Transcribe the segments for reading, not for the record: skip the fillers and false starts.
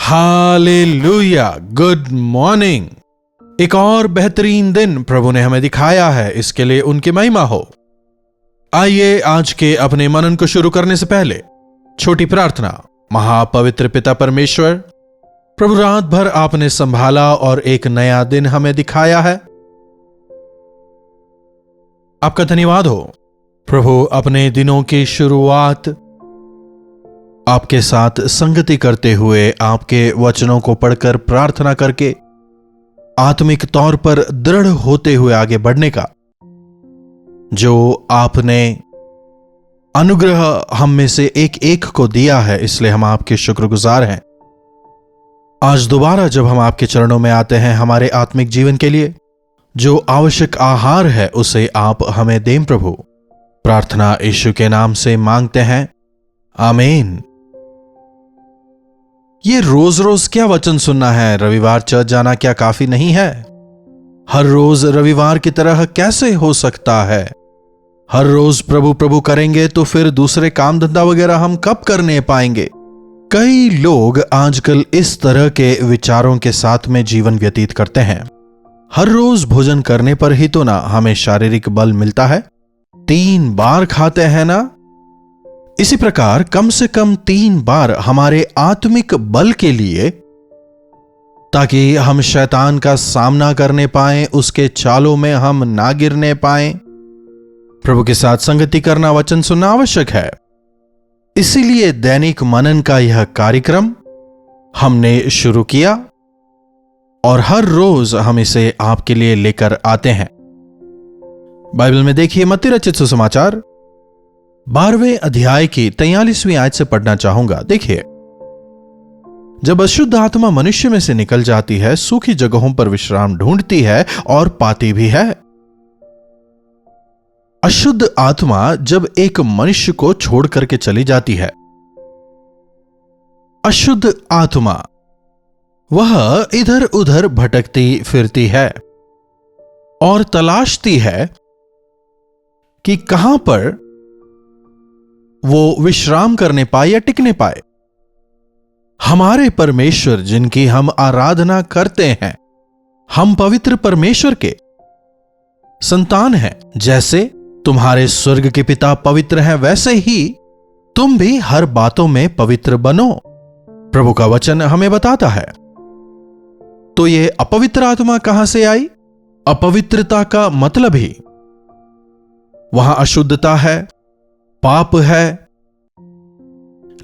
Hallelujah, good morning. एक और बेहतरीन दिन प्रभु ने हमें दिखाया है, इसके लिए उनकी महिमा हो। आइए आज के अपने मनन को शुरू करने से पहले छोटी प्रार्थना। महापवित्र पिता परमेश्वर, प्रभु रात भर आपने संभाला और एक नया दिन हमें दिखाया है। आपका धन्यवाद हो प्रभु। अपने दिनों की शुरुआत आपके साथ संगति करते हुए, आपके वचनों को पढ़कर, प्रार्थना करके, आत्मिक तौर पर दृढ़ होते हुए आगे बढ़ने का जो आपने अनुग्रह हम में से एक एक को दिया है, इसलिए हम आपके शुक्रगुजार हैं। आज दोबारा जब हम आपके चरणों में आते हैं हमारे आत्मिक जीवन के लिए, जो आवश्यक आहार है उसे आप हमें दें प्रभु। प्रार्थना यीशु के नाम से मांगते हैं, आमीन। ये रोज रोज क्या वचन सुनना है? रविवार चर्च जाना क्या काफी नहीं है? हर रोज रविवार की तरह कैसे हो सकता है? हर रोज प्रभु प्रभु करेंगे तो फिर दूसरे काम धंधा वगैरह हम कब करने पाएंगे? कई लोग आजकल इस तरह के विचारों के साथ में जीवन व्यतीत करते हैं। हर रोज भोजन करने पर ही तो ना हमें शारीरिक बल मिलता है, 3 बार खाते हैं ना? इसी प्रकार कम से कम 3 बार हमारे आत्मिक बल के लिए, ताकि हम शैतान का सामना करने पाएं, उसके चालों में हम ना गिरने पाएं, प्रभु के साथ संगति करना, वचन सुनना आवश्यक है। इसीलिए दैनिक मनन का यह कार्यक्रम हमने शुरू किया और हर रोज हम इसे आपके लिए लेकर आते हैं। बाइबल में देखिए, मत्ती रचित सुसमाचार 12वें अध्याय की 43वीं आयत से पढ़ना चाहूंगा। देखिए, जब अशुद्ध आत्मा मनुष्य में से निकल जाती है, सूखी जगहों पर विश्राम ढूंढती है और पाती भी है। अशुद्ध आत्मा जब एक मनुष्य को छोड़ करके चली जाती है, अशुद्ध आत्मा वह इधर उधर भटकती फिरती है और तलाशती है कि कहां पर वो विश्राम करने पाए या टिकने पाए। हमारे परमेश्वर जिनकी हम आराधना करते हैं, हम पवित्र परमेश्वर के संतान हैं। जैसे तुम्हारे स्वर्ग के पिता पवित्र हैं, वैसे ही तुम भी हर बातों में पवित्र बनो, प्रभु का वचन हमें बताता है। तो ये अपवित्र आत्मा कहां से आई? अपवित्रता का मतलब ही वहां अशुद्धता है, पाप है,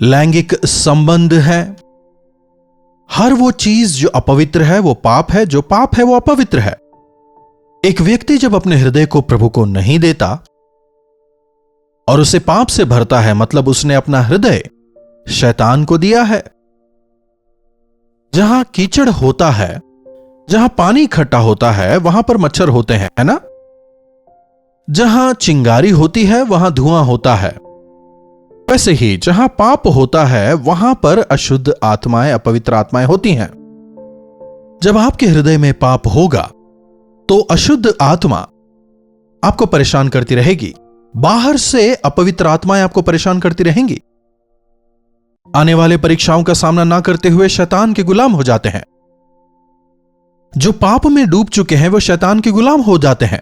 लैंगिक संबंध है। हर वो चीज जो अपवित्र है वो पाप है, जो पाप है वो अपवित्र है। एक व्यक्ति जब अपने हृदय को प्रभु को नहीं देता और उसे पाप से भरता है, मतलब उसने अपना हृदय शैतान को दिया है। जहां कीचड़ होता है, जहां पानी इकट्ठा होता है, वहां पर मच्छर होते हैं, है ना? जहां चिंगारी होती है वहां धुआं होता है। वैसे ही जहां पाप होता है वहां पर अशुद्ध आत्माएं, अपवित्र आत्माएं होती हैं। जब आपके हृदय में पाप होगा तो अशुद्ध आत्मा आपको परेशान करती रहेगी, बाहर से अपवित्र आत्माएं आपको परेशान करती रहेंगी। आने वाले परीक्षाओं का सामना ना करते हुए शैतान के गुलाम हो जाते हैं। जो पाप में डूब चुके हैं वो शैतान के गुलाम हो जाते हैं,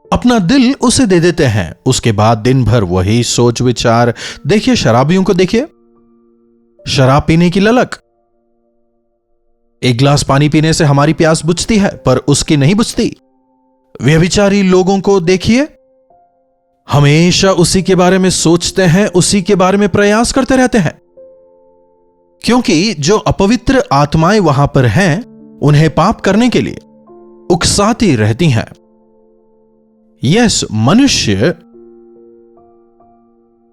अपना दिल उसे दे देते हैं। उसके बाद दिन भर वही सोच विचार। देखिए शराबियों को, देखिए शराब पीने की ललक। एक गिलास पानी पीने से हमारी प्यास बुझती है पर उसकी नहीं बुझती। व्यभिचारी लोगों को देखिए, हमेशा उसी के बारे में सोचते हैं, उसी के बारे में प्रयास करते रहते हैं, क्योंकि जो अपवित्र आत्माएं वहां पर हैं उन्हें पाप करने के लिए उकसाती रहती हैं। यस, मनुष्य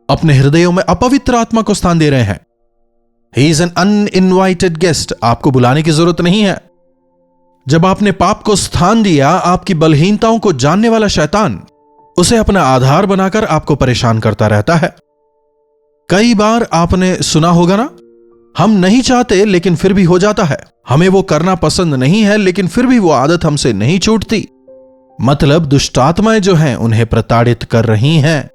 अपने हृदयों में अपवित्र आत्मा को स्थान दे रहे हैं। He is an uninvited guest. आपको बुलाने की जरूरत नहीं है। जब आपने पाप को स्थान दिया, आपकी बलहीनताओं को जानने वाला शैतान उसे अपना आधार बनाकर आपको परेशान करता रहता है। कई बार आपने सुना होगा ना, हम नहीं चाहते लेकिन फिर भी हो जाता है। हमें वो करना पसंद नहीं है लेकिन फिर भी वो आदत हमसे नहीं छूटती। मतलब दुष्ट आत्माएं जो हैं उन्हें प्रताड़ित कर रही हैं।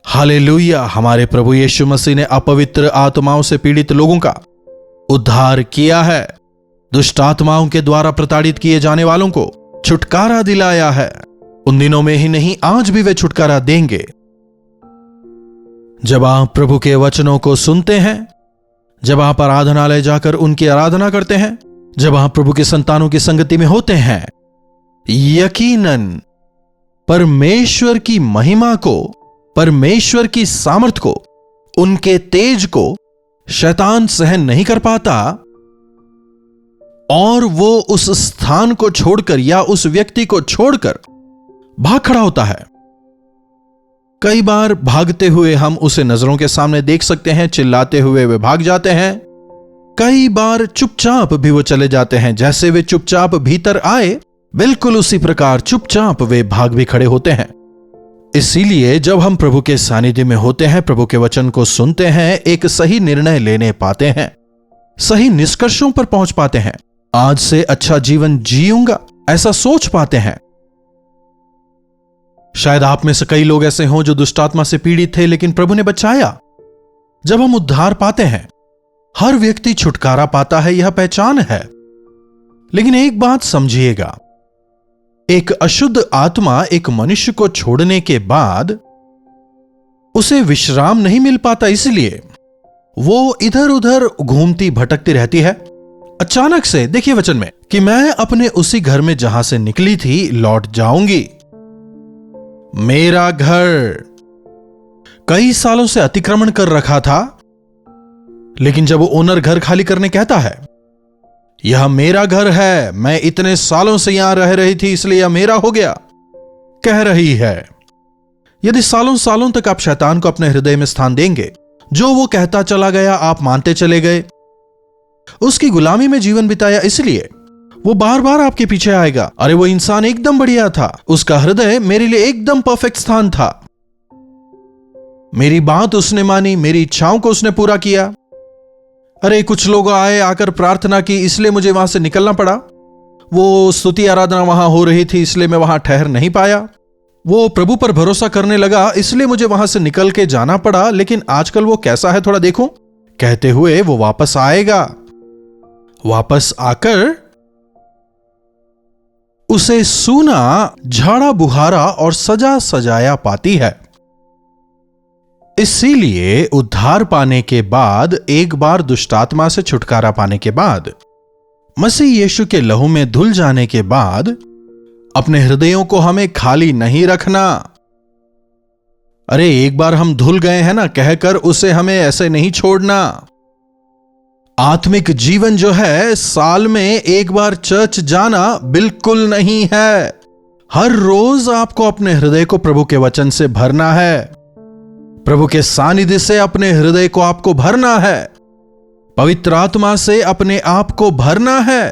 हालेलुया। हमारे प्रभु यीशु मसीह ने अपवित्र आत्माओं से पीड़ित लोगों का उद्धार किया है, दुष्ट आत्माओं के द्वारा प्रताड़ित किए जाने वालों को छुटकारा दिलाया है। उन दिनों में ही नहीं, आज भी वे छुटकारा देंगे। जब आप प्रभु के वचनों को सुनते हैं, जब आप आराधनालय जाकर उनकी आराधना करते हैं, जब आप प्रभु के संतानों की संगति में होते हैं, यकीनन परमेश्वर की महिमा को, परमेश्वर की सामर्थ को, उनके तेज को शैतान सहन नहीं कर पाता और वो उस स्थान को छोड़कर या उस व्यक्ति को छोड़कर भाग खड़ा होता है। कई बार भागते हुए हम उसे नजरों के सामने देख सकते हैं, चिल्लाते हुए वे भाग जाते हैं। कई बार चुपचाप भी वो चले जाते हैं, जैसे वे चुपचाप भीतर आए बिल्कुल उसी प्रकार चुपचाप वे भाग भी खड़े होते हैं। इसीलिए जब हम प्रभु के सानिध्य में होते हैं, प्रभु के वचन को सुनते हैं, एक सही निर्णय लेने पाते हैं, सही निष्कर्षों पर पहुंच पाते हैं। आज से अच्छा जीवन जीऊंगा ऐसा सोच पाते हैं। शायद आप में से कई लोग ऐसे हों जो दुष्टात्मा से पीड़ित थे, लेकिन प्रभु ने बचाया। जब हम उद्धार पाते हैं, हर व्यक्ति छुटकारा पाता है, यह पहचान है। लेकिन एक बात समझिएगा, एक अशुद्ध आत्मा एक मनुष्य को छोड़ने के बाद उसे विश्राम नहीं मिल पाता, इसलिए वो इधर उधर घूमती भटकती रहती है। अचानक से देखिए वचन में कि मैं अपने उसी घर में जहां से निकली थी लौट जाऊंगी। मेरा घर कई सालों से अतिक्रमण कर रखा था, लेकिन जब ओनर घर खाली करने कहता है, यह मेरा घर है, मैं इतने सालों से यहां रह रही थी इसलिए यह मेरा हो गया, कह रही है। यदि सालों सालों तक आप शैतान को अपने हृदय में स्थान देंगे, जो वो कहता चला गया आप मानते चले गए, उसकी गुलामी में जीवन बिताया, इसलिए वो बार बार आपके पीछे आएगा। अरे वो इंसान एकदम बढ़िया था, उसका हृदय मेरे लिए एकदम परफेक्ट स्थान था, मेरी बात उसने मानी, मेरी इच्छाओं को उसने पूरा किया। अरे कुछ लोग आए, आकर प्रार्थना की, इसलिए मुझे वहां से निकलना पड़ा। वो स्तुति आराधना वहां हो रही थी, इसलिए मैं वहां ठहर नहीं पाया। वो प्रभु पर भरोसा करने लगा, इसलिए मुझे वहां से निकल के जाना पड़ा। लेकिन आजकल वो कैसा है थोड़ा देखो, कहते हुए वो वापस आएगा। वापस आकर उसे सूना, झाड़ा बुहारा और सजा सजाया पाती है। इसीलिए उद्धार पाने के बाद, एक बार दुष्टात्मा से छुटकारा पाने के बाद, मसीह यीशु के लहू में धुल जाने के बाद, अपने हृदयों को हमें खाली नहीं रखना। अरे एक बार हम धुल गए हैं ना कहकर उसे हमें ऐसे नहीं छोड़ना। आत्मिक जीवन जो है, साल में एक बार चर्च जाना बिल्कुल नहीं है। हर रोज आपको अपने हृदय को प्रभु के वचन से भरना है, प्रभु के सानिध्य से अपने हृदय को आपको भरना है, पवित्र आत्मा से अपने आप को भरना है।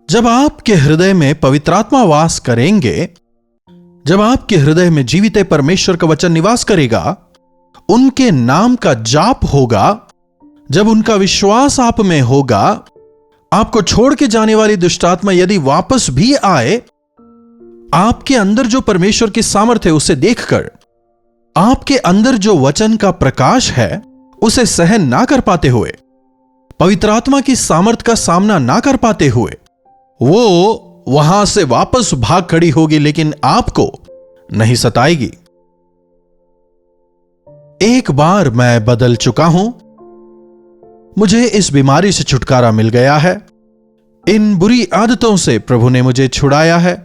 जब आपके हृदय में पवित्र आत्मा वास करेंगे, जब आपके हृदय में जीवित परमेश्वर का वचन निवास करेगा, उनके नाम का जाप होगा, जब उनका विश्वास आप में होगा, आपको छोड़ के जाने वाली दुष्टात्मा यदि वापस भी आए, आपके अंदर जो परमेश्वर की सामर्थ्य है उसे देखकर, आपके अंदर जो वचन का प्रकाश है उसे सहन ना कर पाते हुए, पवित्र आत्मा की सामर्थ का सामना ना कर पाते हुए, वो वहां से वापस भाग खड़ी होगी, लेकिन आपको नहीं सताएगी। एक बार मैं बदल चुका हूं, मुझे इस बीमारी से छुटकारा मिल गया है, इन बुरी आदतों से प्रभु ने मुझे छुड़ाया है।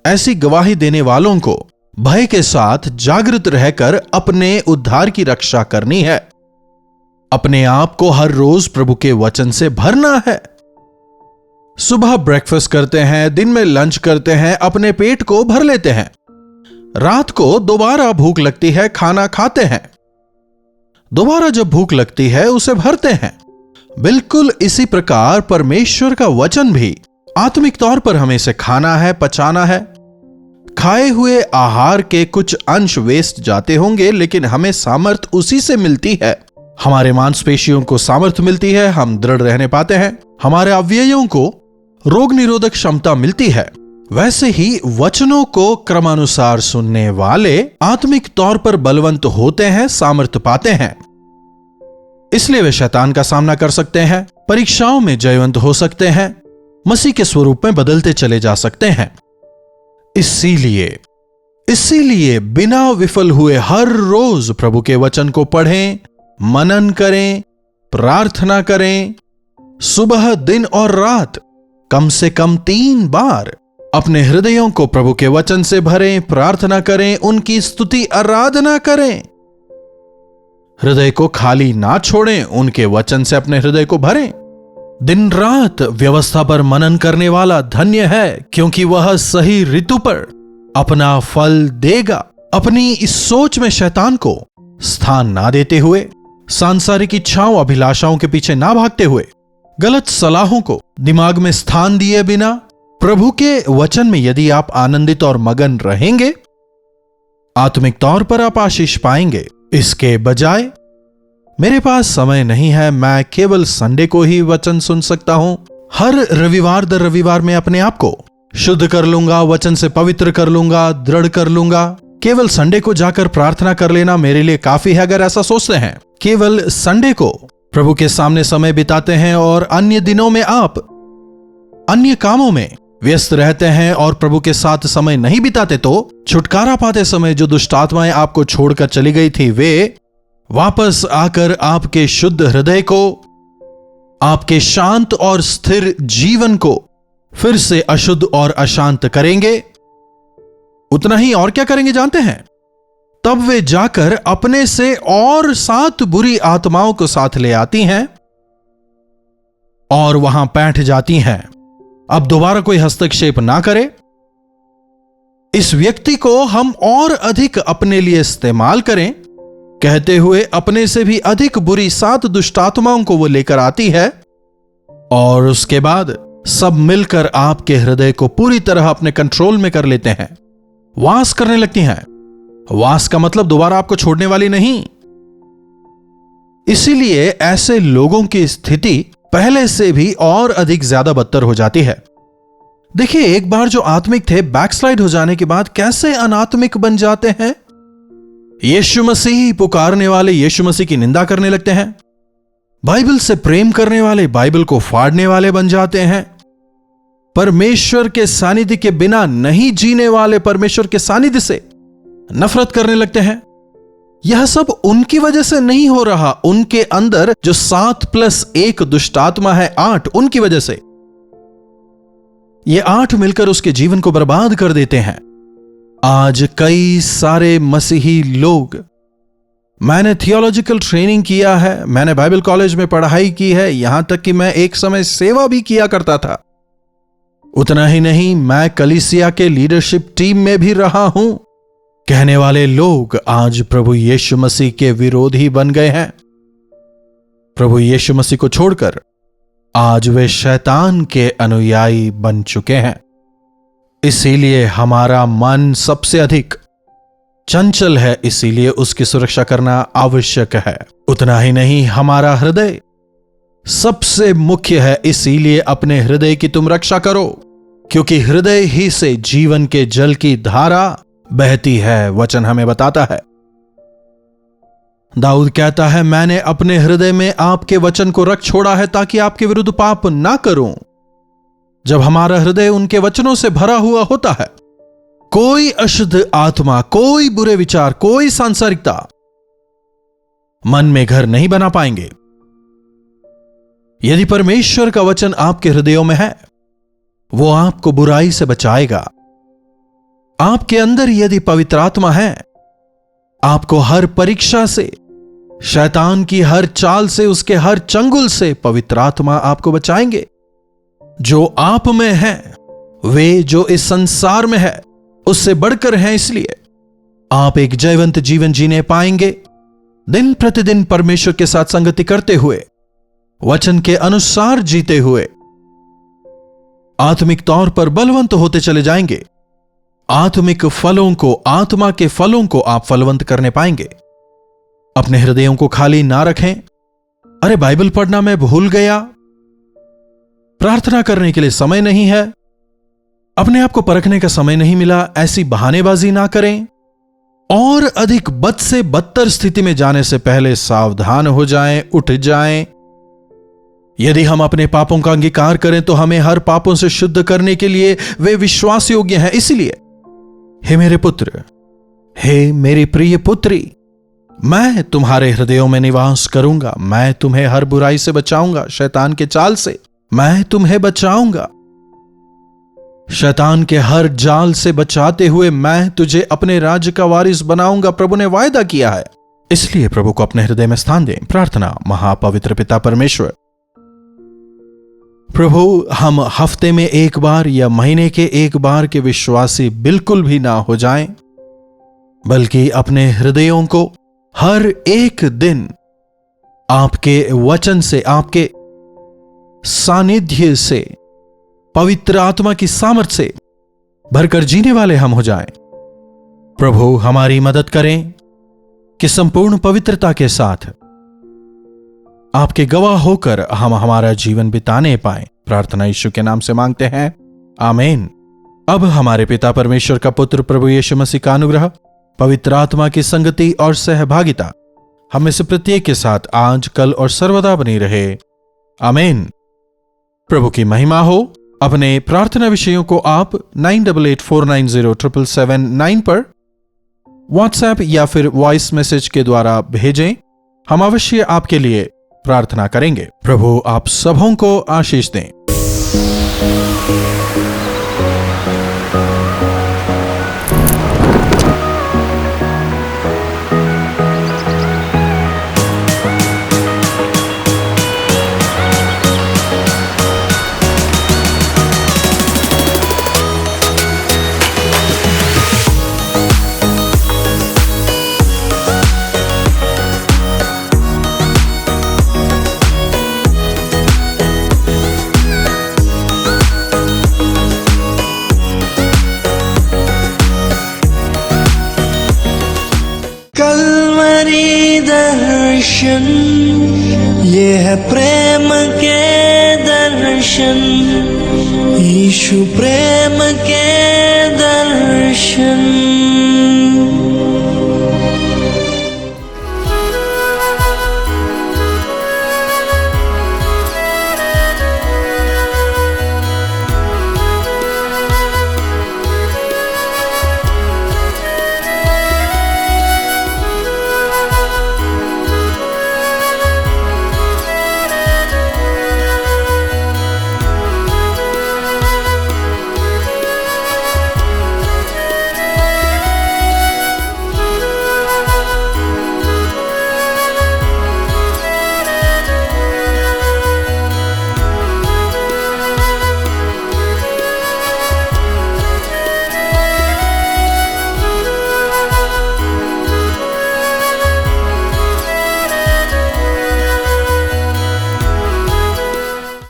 ऐसी गवाही देने वालों को भय के साथ जागृत रहकर अपने उद्धार की रक्षा करनी है। अपने आप को हर रोज प्रभु के वचन से भरना है। सुबह ब्रेकफास्ट करते हैं, दिन में लंच करते हैं, अपने पेट को भर लेते हैं, रात को दोबारा भूख लगती है, खाना खाते हैं, दोबारा जब भूख लगती है उसे भरते हैं। बिल्कुल इसी प्रकार परमेश्वर का वचन भी आत्मिक तौर पर हमें इसे खाना है, पचाना है। खाए हुए आहार के कुछ अंश वेस्ट जाते होंगे, लेकिन हमें सामर्थ उसी से मिलती है। हमारे मांसपेशियों को सामर्थ मिलती है, हम दृढ़ रहने पाते हैं, हमारे अवयवों को रोग निरोधक क्षमता मिलती है। वैसे ही वचनों को क्रमानुसार सुनने वाले आत्मिक तौर पर बलवंत होते हैं, सामर्थ पाते हैं, इसलिए वे शैतान का सामना कर सकते हैं। परीक्षाओं में जयवंत हो सकते हैं, मसीह के स्वरूप में बदलते चले जा सकते हैं। इसीलिए बिना विफल हुए हर रोज प्रभु के वचन को पढ़ें, मनन करें, प्रार्थना करें। सुबह, दिन और रात कम से कम 3 बार अपने हृदयों को प्रभु के वचन से भरें, प्रार्थना करें, उनकी स्तुति आराधना करें। हृदय को खाली ना छोड़ें, उनके वचन से अपने हृदय को भरें। दिन रात व्यवस्था पर मनन करने वाला धन्य है, क्योंकि वह सही ऋतु पर अपना फल देगा। अपनी इस सोच में शैतान को स्थान ना देते हुए, सांसारिक इच्छाओं, अभिलाषाओं के पीछे ना भागते हुए, गलत सलाहों को दिमाग में स्थान दिए बिना प्रभु के वचन में यदि आप आनंदित और मगन रहेंगे, आत्मिक तौर पर आप आशीष पाएंगे। इसके बजाय मेरे पास समय नहीं है, मैं केवल संडे को ही वचन सुन सकता हूं, हर रविवार दर रविवार में अपने आप को शुद्ध कर लूंगा, वचन से पवित्र कर लूंगा, दृढ़ कर लूंगा, केवल संडे को जाकर प्रार्थना कर लेना मेरे लिए काफी है। अगर ऐसा सोचते हैं, केवल संडे को प्रभु के सामने समय बिताते हैं और अन्य दिनों में आप अन्य कामों में व्यस्त रहते हैं और प्रभु के साथ समय नहीं बिताते, तो छुटकारा पाते समय जो दुष्ट आत्माएं आपको छोड़कर चली गई थी, वे वापस आकर आपके शुद्ध हृदय को, आपके शांत और स्थिर जीवन को फिर से अशुद्ध और अशांत करेंगे। उतना ही और क्या करेंगे जानते हैं? तब वे जाकर अपने से और 7 बुरी आत्माओं को साथ ले आती हैं और वहां बैठ जाती हैं। अब दोबारा कोई हस्तक्षेप ना करे। इस व्यक्ति को हम और अधिक अपने लिए इस्तेमाल करें, कहते हुए अपने से भी अधिक बुरी 7 दुष्ट आत्माओं को वो लेकर आती है और उसके बाद सब मिलकर आपके हृदय को पूरी तरह अपने कंट्रोल में कर लेते हैं, वास करने लगती हैं। वास का मतलब दोबारा आपको छोड़ने वाली नहीं। इसीलिए ऐसे लोगों की स्थिति पहले से भी और अधिक ज्यादा बदतर हो जाती है। देखिए, एक बार जो आत्मिक थे, बैकस्लाइड हो जाने के बाद कैसे अनात्मिक बन जाते हैं। यीशु मसीह पुकारने वाले यीशु मसीह की निंदा करने लगते हैं। बाइबल से प्रेम करने वाले बाइबल को फाड़ने वाले बन जाते हैं। परमेश्वर के सानिध्य के बिना नहीं जीने वाले परमेश्वर के सानिध्य से नफरत करने लगते हैं। यह सब उनकी वजह से नहीं हो रहा, उनके अंदर जो 7+1 दुष्टात्मा है, 8, उनकी वजह से। ये 8 मिलकर उसके जीवन को बर्बाद कर देते हैं। आज कई सारे मसीही लोग, मैंने थियोलॉजिकल ट्रेनिंग किया है, मैंने बाइबल कॉलेज में पढ़ाई की है, यहां तक कि मैं एक समय सेवा भी किया करता था। उतना ही नहीं, मैं कलीसिया के लीडरशिप टीम में भी रहा हूं। कहने वाले लोग आज प्रभु यीशु मसीह के विरोधी बन गए हैं। प्रभु यीशु मसीह को छोड़कर आज वे शैतान के अनुयायी बन चुके हैं। इसीलिए हमारा मन सबसे अधिक चंचल है, इसीलिए उसकी सुरक्षा करना आवश्यक है। उतना ही नहीं, हमारा हृदय सबसे मुख्य है, इसीलिए अपने हृदय की तुम रक्षा करो, क्योंकि हृदय ही से जीवन के जल की धारा बहती है, वचन हमें बताता है। दाऊद कहता है, मैंने अपने हृदय में आपके वचन को रख छोड़ा है ताकि आपके विरुद्ध पाप ना करूं। जब हमारा हृदय उनके वचनों से भरा हुआ होता है, कोई अशुद्ध आत्मा, कोई बुरे विचार, कोई सांसारिकता मन में घर नहीं बना पाएंगे। यदि परमेश्वर का वचन आपके हृदयों में है, वो आपको बुराई से बचाएगा। आपके अंदर यदि पवित्र आत्मा है, आपको हर परीक्षा से, शैतान की हर चाल से, उसके हर चंगुल से पवित्र आत्मा आपको बचाएंगे। जो आप में है, वे जो इस संसार में है उससे बढ़कर हैं, इसलिए आप एक जयवंत जीवन जीने पाएंगे। दिन प्रतिदिन परमेश्वर के साथ संगति करते हुए, वचन के अनुसार जीते हुए, आत्मिक तौर पर बलवंत होते चले जाएंगे। आत्मिक फलों को, आत्मा के फलों को आप फलवंत करने पाएंगे। अपने हृदयों को खाली ना रखें। अरे, बाइबल पढ़ना मैं भूल गया, प्रार्थना करने के लिए समय नहीं है, अपने आप को परखने का समय नहीं मिला, ऐसी बहानेबाजी ना करें। और अधिक बद से बदतर स्थिति में जाने से पहले सावधान हो जाएं, उठ जाएं। यदि हम अपने पापों का अंगीकार करें तो हमें हर पापों से शुद्ध करने के लिए वे विश्वास योग्य हैं। इसलिए हे मेरे पुत्र, हे मेरी प्रिय पुत्री, मैं तुम्हारे हृदयों में निवास करूंगा। मैं तुम्हें हर बुराई से बचाऊंगा, शैतान के चाल से मैं तुम्हें बचाऊंगा। शैतान के हर जाल से बचाते हुए मैं तुझे अपने राज्य का वारिस बनाऊंगा, प्रभु ने वायदा किया है। इसलिए प्रभु को अपने हृदय में स्थान दें। प्रार्थना। महापवित्र पिता परमेश्वर, प्रभु, हम हफ्ते में एक बार या महीने के एक बार के विश्वासी बिल्कुल भी ना हो जाएं, बल्कि अपने हृदयों को हर एक दिन आपके वचन से, आपके सानिध्य से, पवित्र आत्मा की सामर्थ्य से भरकर जीने वाले हम हो जाएं। प्रभु, हमारी मदद करें कि संपूर्ण पवित्रता के साथ आपके गवाह होकर हम हमारा जीवन बिताने पाएं। प्रार्थना यीशु के नाम से मांगते हैं, आमीन। अब हमारे पिता परमेश्वर का पुत्र प्रभु यीशु मसीह का अनुग्रह, पवित्र आत्मा की संगति और सहभागिता हम में से प्रत्येक के साथ आज, कल और सर्वदा बनी रहे। आमीन। प्रभु की महिमा हो। अपने प्रार्थना विषयों को आप 9884907779 पर व्हाट्सएप या फिर वॉइस मैसेज के द्वारा भेजें। हम अवश्य आपके लिए प्रार्थना करेंगे। प्रभु आप सबों को आशीष दें। दर्शन, ये है प्रेम के दर्शन, यीशु प्रेम के